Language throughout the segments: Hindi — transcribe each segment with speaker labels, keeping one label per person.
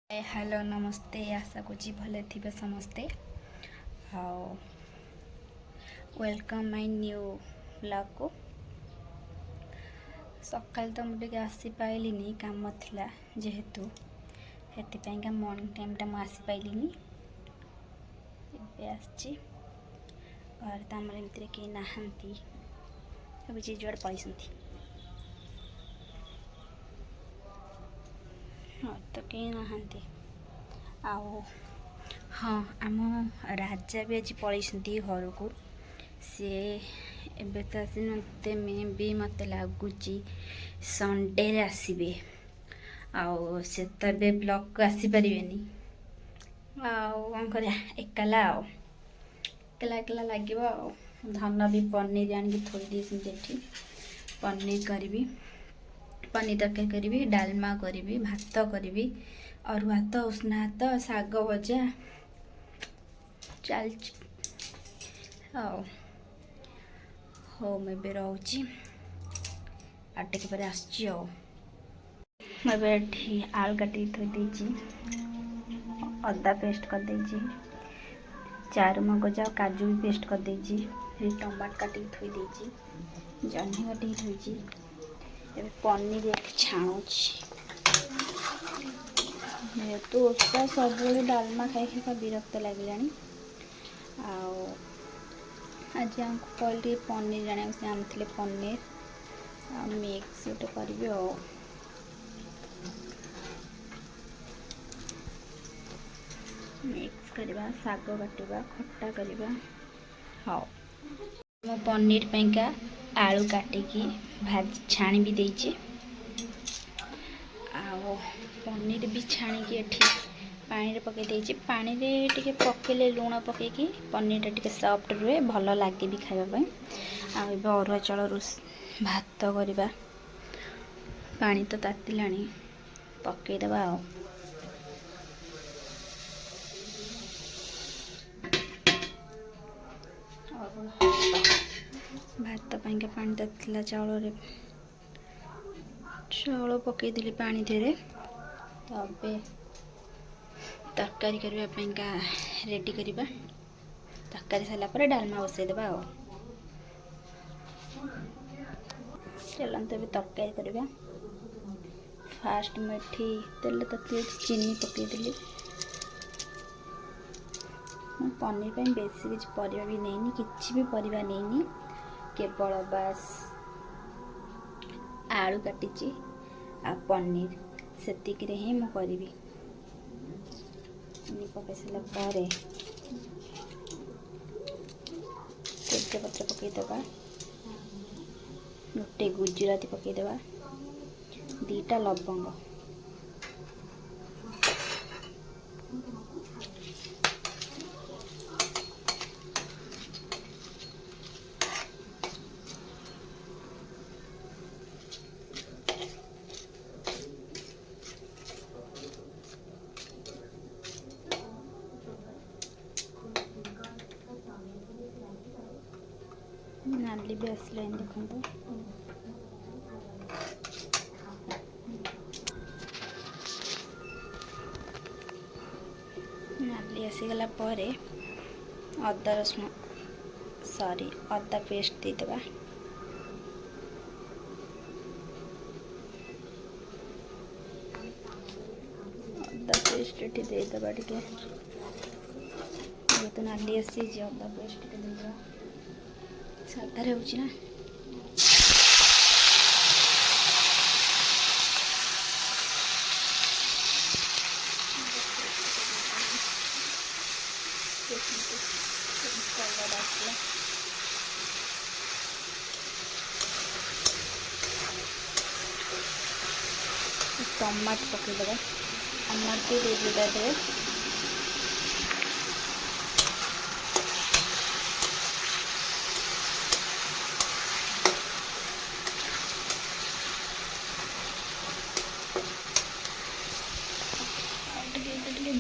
Speaker 1: हेलो नमस्ते आशा करुँच भले थे समस्ते वेलकम माय न्यू ब्लॉग को। सकाल तो मुझे आसी पाइलिनी काम थिला जेहेतु हेतिपाइका मॉर्निंग टाइम टा मुझे आसी पाइलिनी आसी घर तो आम एमती कहीं नहांती सब जी जुआड़े पलैंती तो कहीं नहांती आओ हाँ आम राजा भी आज पलैंती घर को सी एबे तो आसी मत भी मत लगुच संडे रे आसबे आउ से तो ए ब्लॉग को आसीपारे कौन कर एकला एकला एकला लगे धन भी पनीर आनिक थोड़ी पनीर करी पनीर तरकारी करी डालमा करी भात करी अरु भात उष्णा भात शाग भजा चल हो मैं रोची आटे पर आसची आलू काटी थोड़ी अदा पेस्ट कर देची चारू मगज और काजू भी पेस्ट कर देची टमाटर काटी थोड़ी देची जह्नी काटी थोड़ी ए पनीर छाणुची तो ओषा सब डालमा खाई खाई विरक्त लगे आज हमको कहली पनीर जाना से आनी पनीर मिक्स गोटे करी मिक्स करवा शाग काटवा खट्टा करवा हाँ मो पनीर पैंका आलू काटिकी भाज छाणी भी देची आओ पनीर भी छाणिकी एठी पानी रे पके देची पानी रे टिके पकेले लूण पकेकी पनीर टिके सॉफ्ट रुए भल लागे भी खाइबा पई आ एबे अरुआ चाउल भात करवा पानी तो तातिलाणी पके देबा भात पाइका पानी तातिला चाउल पकईदेली पानी धीरे तबे तरकारी करने रेडी करवा तरकारी सारापर डालमा बसईदेवा चलते अभी तरकारी करवा फास्ट मेथी तेल तक चीनी पकईदेली पनीर पे बेसी किसी परिवा भी नहीं किसी भी परिवा नहीं केवल बास आलू काटी आ पनीर सेतिक ही मु करी पकई सारापर तेजपत्र पकईदेवा गोटे गुजराती पकईदेवा दीटा लवंग नाली भी आसला देखो नाली आसीगला अदा रसुण सॉरी अदा पेस्ट देदेबा अदा पेस्ट देदेबा टिके तो नाली आसी अदा पेस्ट देदेबा साधारे होची ना कलर आसला टमाट पकईदेवा टमाट भी दे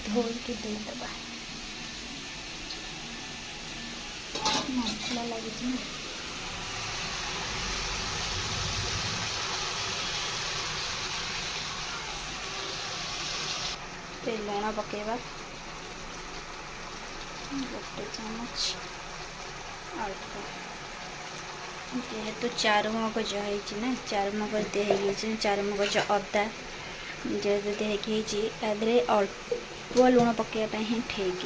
Speaker 1: धोल के देदेबा मसला लगी लुण पकेबा गोटे चामच अल्प जेहेतु चारुमगज होना चारुमगज दिखाई चारुमगज अदा जेहेतु दिखाई अल्प लुण पकेवाई ही ठीक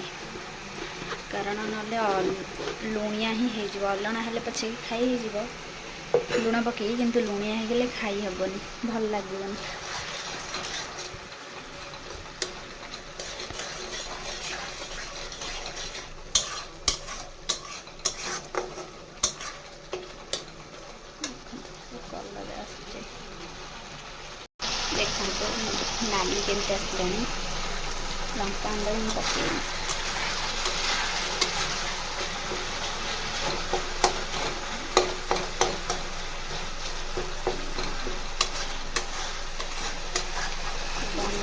Speaker 1: कारण ना लुणिया ही हो अलणा हेल्ले पचे खाई लुण पकई किंतु लुणिया हो खाई हेबनी भल लगे देखो नाली केमती आसला लंका अंड पकड़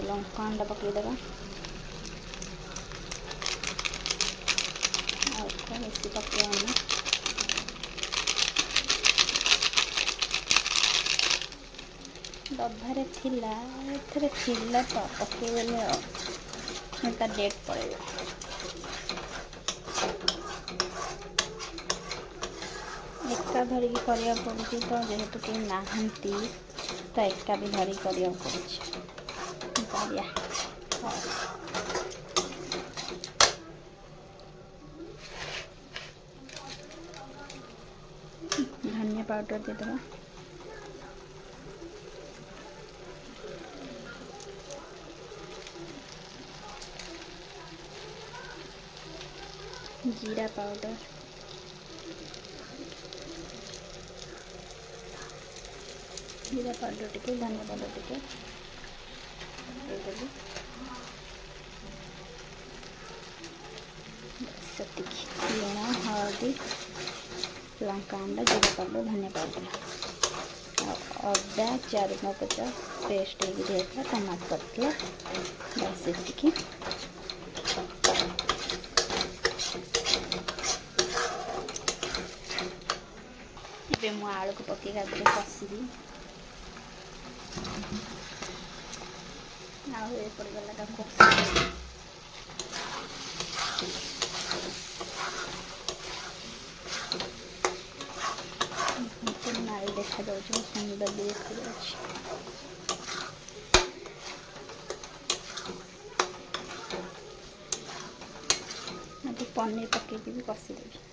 Speaker 1: लंका अंडा पकईदेवा बेसी पकड़ना डबारे थिला एथरे थिला तो पकईदेले डेट पड़े एका धरिकी करिया पड़ुची तो जेहेतु कहीं नाहंती तो एका भी धरी करिया पड़ुची धनिया पाउडर दे देवा जीरा पाउडर टिके धनिया पाउडर टिके लुण हल्दी लंका अंडा जीरा पाउडर धनिया पाउडर अदा चारुमगज पेस्ट दिया टमाटो पड़ता बस ये मु आलू को पकई कषिदी पड़गला नाली देखा सुंदर भी देखा पनीर पकईकी भी कषिदेवी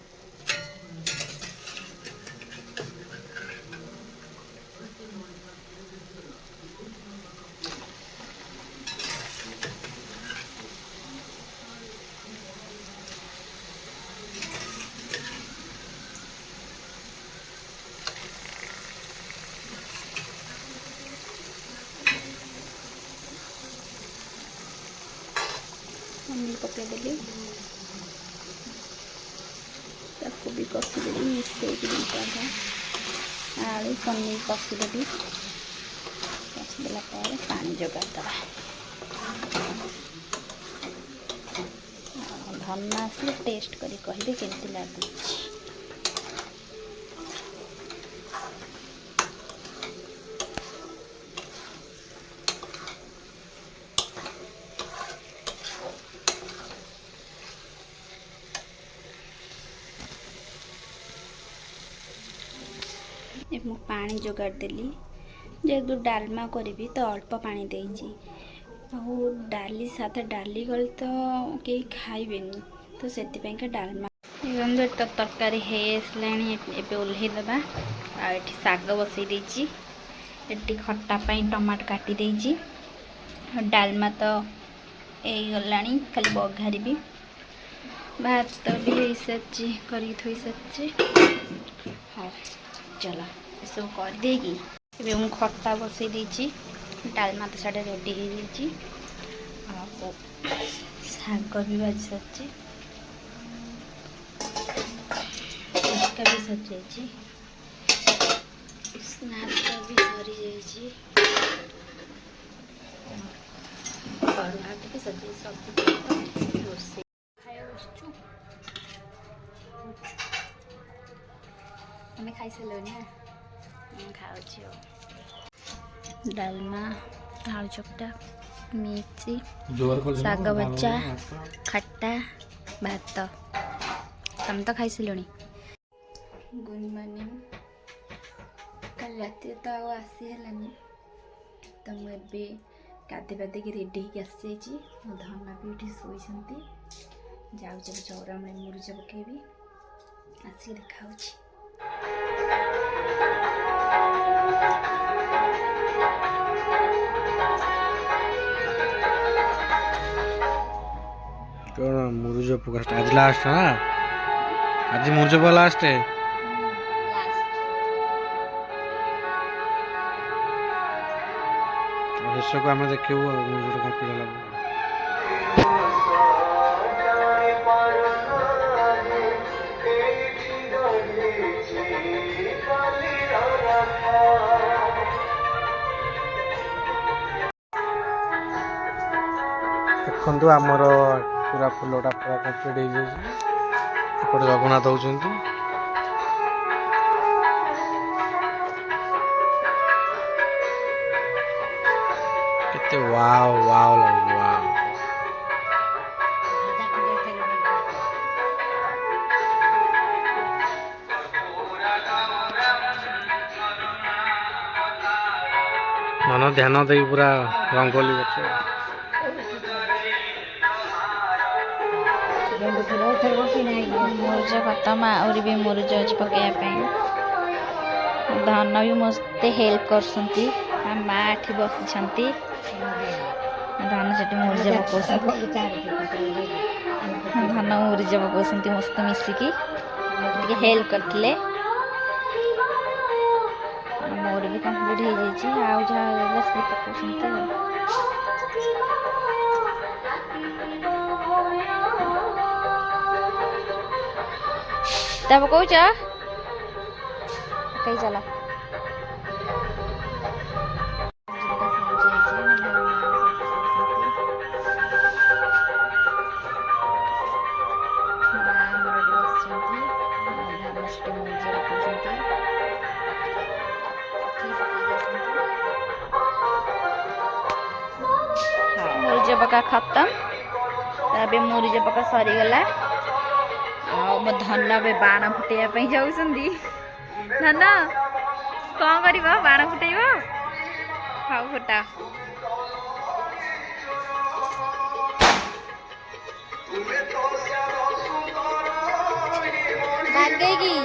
Speaker 1: पनीर पकईदेली ताको भी कषिदेवी मिसेक आलू पनीर कषिदेवी कषिदेला पानी जोगाईदेवा धनिया आसले टेस्ट करी कहबे केमती लगुच मु पानी जोगाड़ देली जेहेतु डालमा करी तो अल्प पानी देजी डाली साथ डाली गले तो कहीं खाइबेनी तो से डालमा तो तरकारी है ओल्हेदेवा आठ शाग बसई देची एटी खट्टा टमाटो काटी देची डालमा तो गला खाली बघारी भात भी हो सारी कर थोई सारी हाँ चलो सब कर देगी मु खट्टा बसई देची डालमा तो साढ़े रेडी हो शाग भी भाजी सारी भी सजाई स्नैप भी सरी जाइए सजाई सब रोसे हमें खाई सारे ना खाऊ डालमा आलू चकटा मिर्ची शाग भजा खट्टा भात तुम तो खाई सारे गुड मॉर्निंग कल रात तो आसी है तो मुझे गाधे पाधिक रेडी होगी आसी मो धना भी ये शोती जाऊँ चौरा मैं मुरुज पकेबी आसिक देखा
Speaker 2: कौन मुरुज पका आज लास्ट ना आज मुरुज पका लास्ट है को आम देखू मुरुज कम्प्लीट लगे देखु आमर पूरा फुलटा पूरा कम्प्लीट हो जगन्नाथ होती केते वाव वाव लगे वाव मन ध्यान दे पूरा रंगोली बच्चे
Speaker 1: मुरुज खत्म आउरी भी मुरुज अच्छे पकड़ापी धन भी मस्त हेल्प कर माँ एठी बस धन से मुरुज पकाउछन धन मुरुज पकाउछन मस्त मिसिकी हेल्प करते मोर भी कम्प्लीट हो जाए आउ जहाँ से पकाउछन तब कौच कहीं चला मुरुज पका खत्म तबे मुरुज पका सरीगला मो धन बे बाण फुटाइवाई जाऊँगी धन कौन कर बाण फुटेब हाउ फुटा बागेगी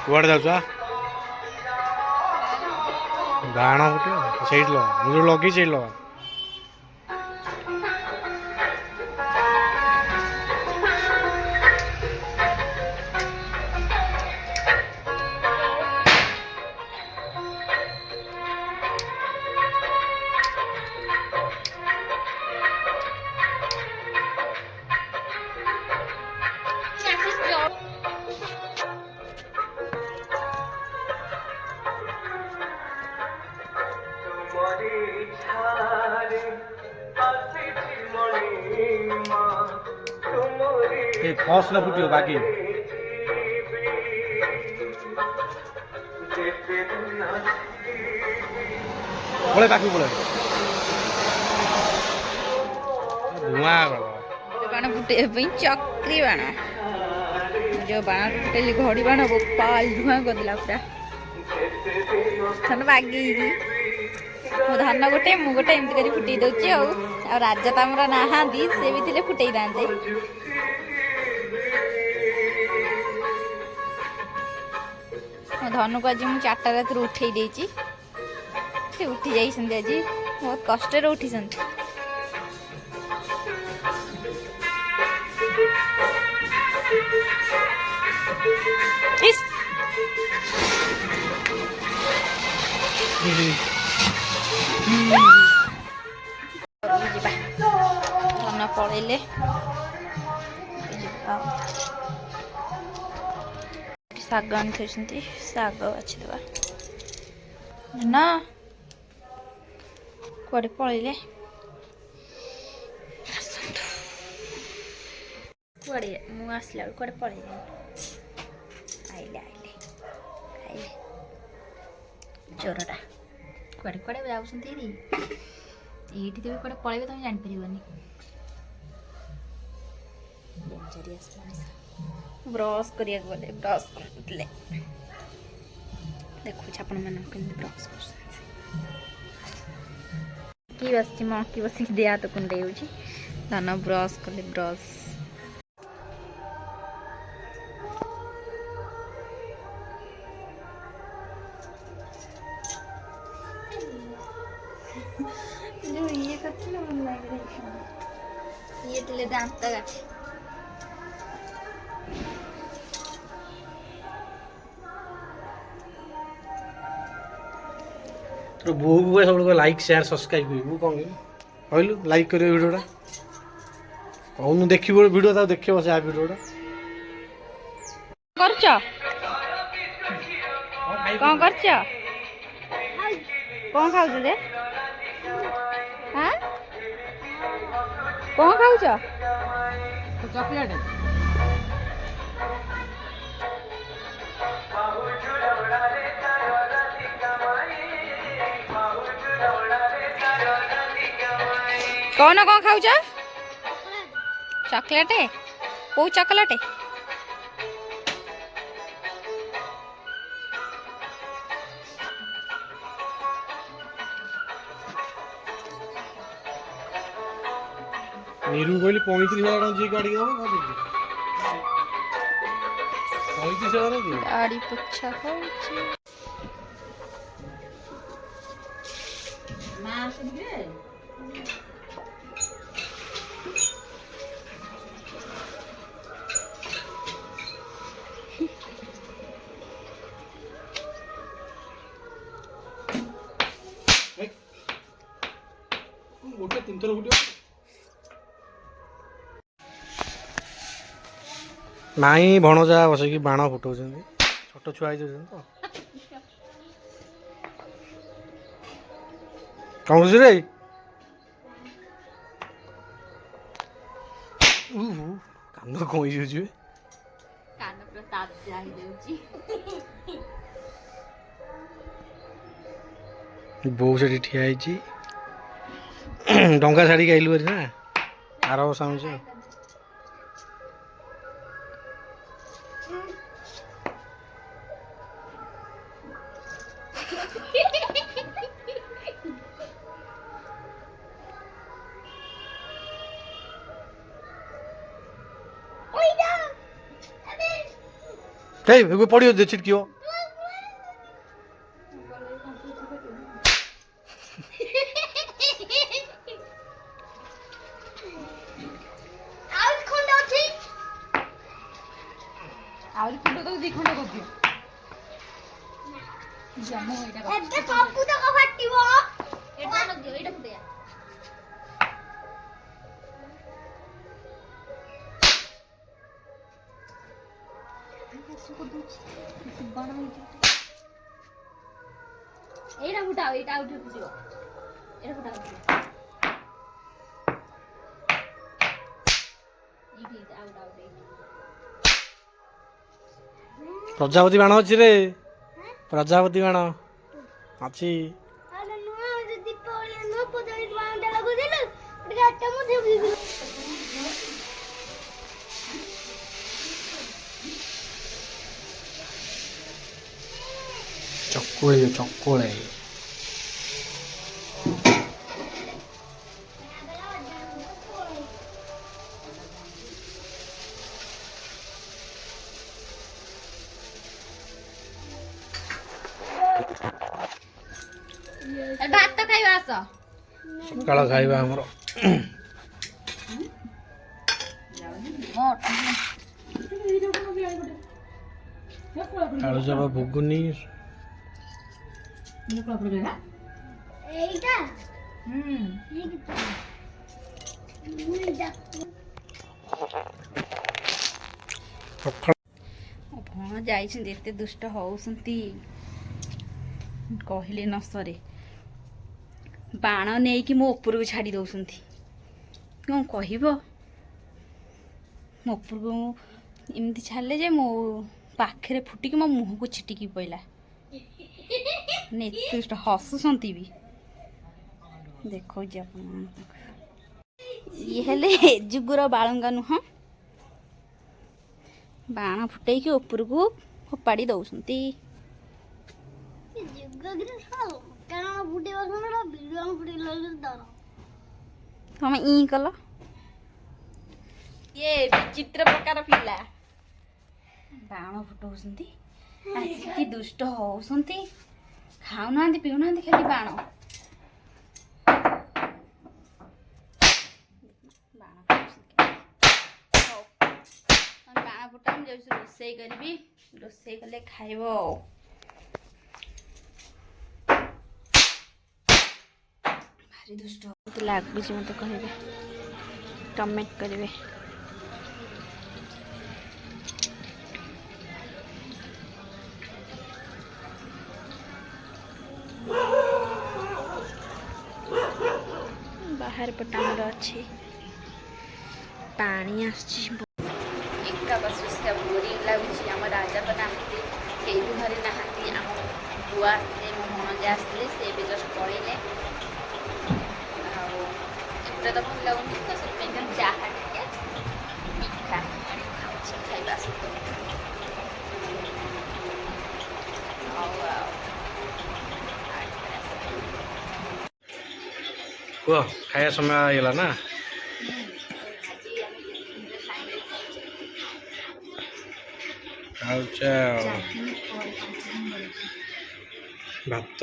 Speaker 2: कुआड़े जाऊँ बाण फुटे से मुझे लगी से लगा फस न फुट्यो बाकी बोले बाकी बोले धुआं
Speaker 1: बाण फुटे चक्री बाण जो बाण फुटेली घड़ी बाण गोपाल धुआं करदेला पूरा बागी मो धान गोटे मु गोटे एमती कर फुटे दौची आ राजा तो आमर नहांती से भी थे फुटे दाते मो धन को आज मुझे 4टा रात उठे देती से उठी जाइए आज बहुत कष्ट उठी धन पड़े शाग आनी शाग बाछिदेवा ନା କୁଆଡ଼େ ପଳେଇଲେ କୁଆଡ଼େ ମୁଁ ଆସିଲା ବେଳକୁ କୁଆଡ଼େ ପଳେଇଲେ ଆଇଲେ ଆଇଲେ ଖାଇଲେ ଚୋରଟା କୁଆଡ଼େ କୁଆଡ଼େ ଯାଉଛନ୍ତି ଏଇଠି ତେବେ କୁଆଡ଼େ ପଳେଇବେ ତମେ ଜାଣିପାରିବନି ଡେଞ୍ଜରିୟସ୍ ମଣିଷ ବ୍ରସ୍ କରିବାକୁ ଗଲେ ବ୍ରସ୍ କରୁଥିଲେ ଦେଖୁଛି ଆପଣମାନଙ୍କୁ କେମିତି ବ୍ରସ୍ କରୁଛନ୍ତି କି ବସିଛି ମଙ୍କି ବସିକି ଦେହ ହାତ କୁଣ୍ଡେଇ ହେଉଛି ଧନ ବ୍ରସ୍ କଲେ ବ୍ରସ୍ जो ये करते ଭଲ ଲାଗେ ଇଏ ଥିଲେ ଦାନ୍ତ କାଠି
Speaker 2: ତୋ ବୋଉକୁ କହ ସବୁବେଳେ ଲାଇକ୍ ସେୟାର ସବସ୍କ୍ରାଇବ୍ କରିବୁ କ'ଣ କହିଲୁ ଲାଇକ୍ କରିବ ଭିଡ଼ିଓଟା କହୁନୁ ଦେଖିବୁ ଭିଡ଼ିଓ ତାକୁ ଦେଖିବ ସେ ଭିଡ଼ିଓଟା
Speaker 1: କରୁଛ କ'ଣ କରୁଛ କ'ଣ ଖାଉଛ ଯେ କ'ଣ ଖାଉଛ
Speaker 2: ଚକୋଲେଟ୍
Speaker 1: କହୁନ କ'ଣ ଖାଉଛ ଚକୋଲେଟ୍ କେଉଁ ଚକୋଲେଟ୍
Speaker 2: ନିରୁ କହିଲି 35,000 ଟଙ୍କା ଯିଏ ଗାଡ଼ି ଦେବ ଭାବୁଛି 35,000 କି
Speaker 1: ଗାଡ଼ି ପୋଛା ହେଉଛି
Speaker 2: ଗୋଟେ 3 ଥର ଫୁଟିବ ନାଇଁ ଭଣଜା ବସିକି ବାଣ ଫୁଟଉଛନ୍ତି ଛୋଟ ଛୁଆ ହେଇଯାଉଛନ୍ତି ତ କ'ଣ କରୁଛୁ ରେ କାନ କ'ଣ ହେଇଯାଉଛି
Speaker 1: କାନ ପୁରା ତାଜା ହେଇଯାଉଛି
Speaker 2: ବୋଉ ସେଠି ଠିଆ ହେଇଛି ଡଙ୍ଗା ଛାଡ଼ିକି ଆଇଲୁ ନା ଆର ସାଉଣ୍ଡ ପଡ଼ିବ ଯେ ଛିଟକିବ
Speaker 1: ଆହୁରି ଖଣ୍ଡ ତ ଦି ଖଣ୍ଡ କରିଦିଅ ଜମ ଏଇଟା
Speaker 3: ଏବେ ସବୁ ତକ ଫାଟିବ
Speaker 1: ଏଇଟା ନଦିଅ ଏଇଟା ଫୁଟେୟା ଏଇଟା ଫୁଟାଅ ଏଇଟା ଆଉ ଟିକେ ଫୁଟିବ ଏଇଟା ଫୁଟାଅ ଏଇଠି ଆଉ ଆଉ
Speaker 2: ପ୍ରଜାପତି ବାଣ ଅଛି ରେ ପ୍ରଜାପତି ବାଣ ଅଛି
Speaker 3: ଆରେ ନୂଆ ଦୀପାବଳି ନୂଆ ପଦାରେ ବାଣଟା ଲଗେଇଦେଲୁ ଟିକେ ଆଟା ମଧ୍ୟ ଦେଇଦେଲୁ
Speaker 2: ଚକୁଳି
Speaker 1: ଭାତ ଖାଇବା ଆସ
Speaker 2: ସକାଳ ଖାଇବା ଆମର ଆଳୁଚପ ଘୁଗୁନି
Speaker 3: এইটা
Speaker 2: ସକାଳ
Speaker 1: ଭଣ ଯାଇଛନ୍ତି ଏତେ ଦୁଷ୍ଟ ହଉଛନ୍ତି କହିଲେ ନ ସରେ ବାଣ ନେଇକି ମୋ ଉପରକୁ ଛାଡ଼ି ଦେଉଛନ୍ତି କ'ଣ କହିବ ମୋ ଉପରକୁ ଏମିତି ଛାଡ଼ିଲେ ଯେ ମୋ ପାଖରେ ଫୁଟିକି ମୋ ମୁହଁକୁ ଛିଟିକି ପଇଲା ମାନେ ଏତେ ହସୁଛନ୍ତି ବି ଦେଖଉଛି ଆପଣ ଇଏ ହେଲେ ଯୁଗର ବାଳୁଙ୍ଗା ନୁହଁ ବାଣ ଫୁଟେଇକି ଉପରକୁ ଫୋପାଡ଼ି ଦେଉଛନ୍ତି
Speaker 3: କାରଣ ଫୁଟେଇବା ସମୟରେ ଭିଡ଼ିଓ ଫୁଟେଇଲା ଡର
Speaker 1: ତମେ ଇ କଲ ଇଏ ବିଚିତ୍ର ପ୍ରକାର ପିଲା ବାଣ ଫୁଟଉଛନ୍ତି ଆସିକି ଦୁଷ୍ଟ ହଉଛନ୍ତି ଖାଉନାହାନ୍ତି ପିଉନାହାନ୍ତି ଖାଲି ବାଣ ହଉ ବାଣ ଫୁଟା ମୁଁ ଯାଉଛି ରୋଷେଇ କରିବି ରୋଷେଇ କଲେ ଖାଇବ ଆଉ ଭାରି ଦୁଷ୍ଟ ମତେ ଲାଗୁଛି ମତେ କହିବେ କମେଣ୍ଟ କରିବେ ବାହାରେ ପଟେ ଆମର ଅଛି ପାଣି ଆସୁଛି ଏକା ବସିକା ବୋରିଂ ଲାଗୁଛି ଆମ ରାଜା ତ ନାହାନ୍ତି କେହି ବି ଘରେ ନାହାନ୍ତି ଆମ ବୁଆ ଆସିଥିଲେ ମୋ ଭଣଜା ଆସିଥିଲେ ସେ ଏବେ ଜଷ୍ଟ ପଳେଇଲେ ଆଉ ଏଗୁଡ଼ା ତ ଭଲ ଲାଗୁନି ତ ସେଥିପାଇଁ ଚାହା ଟିକେ ମିଠା ଆଣି ଖାଉଛି ଖାଇବା ସହିତ ହଉ ଆଉ
Speaker 2: କୁହ ଖାଇବା ସମୟ ହେଇଗଲା ନା ଖାଉଛ ଭାତ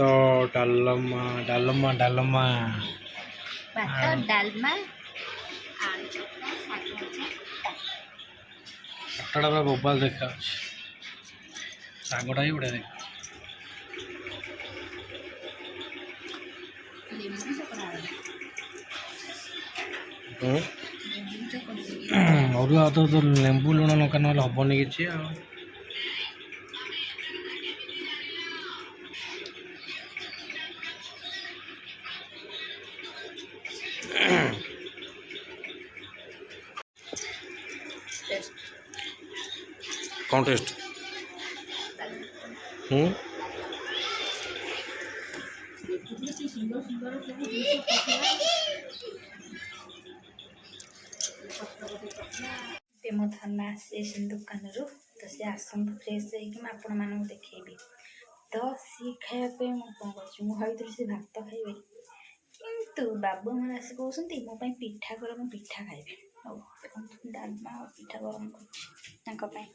Speaker 2: ଡାଲମା ଡାଲମା ଡାଲମା
Speaker 1: ଭାତ ଡାଲମା ଆଳୁ ଚକଟା ଶାଗ ଭଜା
Speaker 2: ଖଟାଟା ପୁରା ବୋବାଲ ଦେଖାଯାଉଛି ଶାଗଟା ବି ବଢ଼ିଆ ଦେଖା
Speaker 1: ଲେମ୍ବୁ ଚକଟା
Speaker 2: ଅରୁଆ ଭାତ ତ ଲେମ୍ବୁ ଲୁଣ ଲଙ୍କା ନହେଲେ ହବନି କିଛି ଆଉ କ'ଣ ଟେଷ୍ଟ
Speaker 1: ଏବେ ମୋ ଧନ ଆସିଯାଇଛି ଦୋକାନରୁ ତ ସେ ଆସନ୍ତୁ ଫ୍ରେଶ୍ ହେଇକି ମୁଁ ଆପଣମାନଙ୍କୁ ଦେଖେଇବି ତ ସିଏ ଖାଇବା ପାଇଁ ମୁଁ କ'ଣ କରୁଛି ମୁଁ ଭାବିଥିଲି ସେ ଭାତ ଖାଇବେ କିନ୍ତୁ ବାବୁ ଆମର ଆସି କହୁଛନ୍ତି ମୋ ପାଇଁ ପିଠା କର ମୁଁ ପିଠା ଖାଇବି ହଉ ଦେଖନ୍ତୁ ଡାଲମା ଆଉ ପିଠା ଗରମ କରୁଛି ତାଙ୍କ ପାଇଁ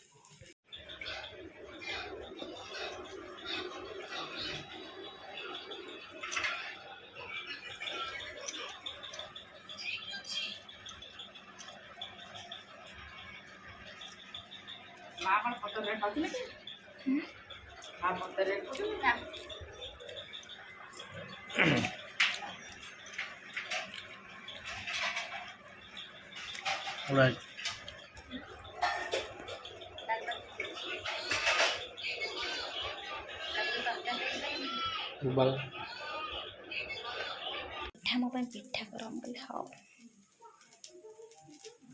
Speaker 1: ମା କ'ଣ ପତରରେ ଖାଉଥିଲେ କି ମା ପତରରେ ଖାଉଥିଲେ ନା
Speaker 2: Right. ପିଠା
Speaker 1: ମୋ ପାଇଁ ପିଠା କର ମୁଁ କହିଲି ହଉ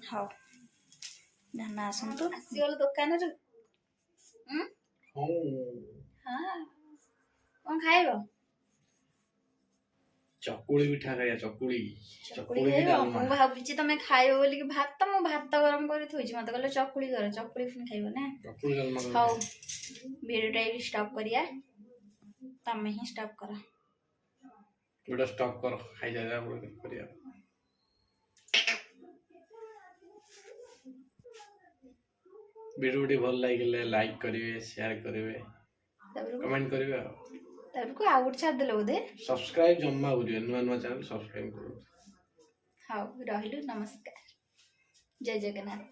Speaker 1: ହଉ ଧନ ଆସନ୍ତୁ ଆସିଗଲ ଦୋକାନରୁ ହଁ କ'ଣ ଖାଇବ
Speaker 2: ଚକୁଳି ପିଠା ଖାଇବା ଚକୁଳି
Speaker 1: ଖାଇବ ମୁଁ ଭାବୁଛି ତମେ ଖାଇବ ବୋଲିକି ଭାତ ମୁଁ ଭାତ ଗରମ କରି ଥୋଇଛି ମତେ କହିଲେ ଚକୁଳି କର ଚକୁଳି ପୁଣି ଖାଇବ ନା ହଉ ଭିଡ଼ିଓଟା ଏଇଠି ଷ୍ଟପ୍ କରିବା ତମେ ହିଁ ଷ୍ଟପ୍ କର
Speaker 2: ଭିଡ଼ିଓ ଷ୍ଟପ୍ କର ଖାଇଯାଏ କରିବା ଭିଡ଼ିଓଟି ଭଲ ଲାଗିଲେ ଲାଇକ୍ କରିବେ ସେୟାର କରିବେ କମେଣ୍ଟ କରିବେ ଆଉ
Speaker 1: ତାପରକୁ ଆଉ ଗୋଟେ ଛାଡ଼ିଦେଲ ବୋଧେ
Speaker 2: ସବସ୍କ୍ରାଇବ୍ ଜମା କରିବେ ନୂଆ ନୂଆ ଚ୍ୟାନେଲ ସବସ୍କ୍ରାଇବ୍ କରନ୍ତୁ
Speaker 1: ହଉ ରହିଲୁ ନମସ୍କାର ଜୟ ଜଗନ୍ନାଥ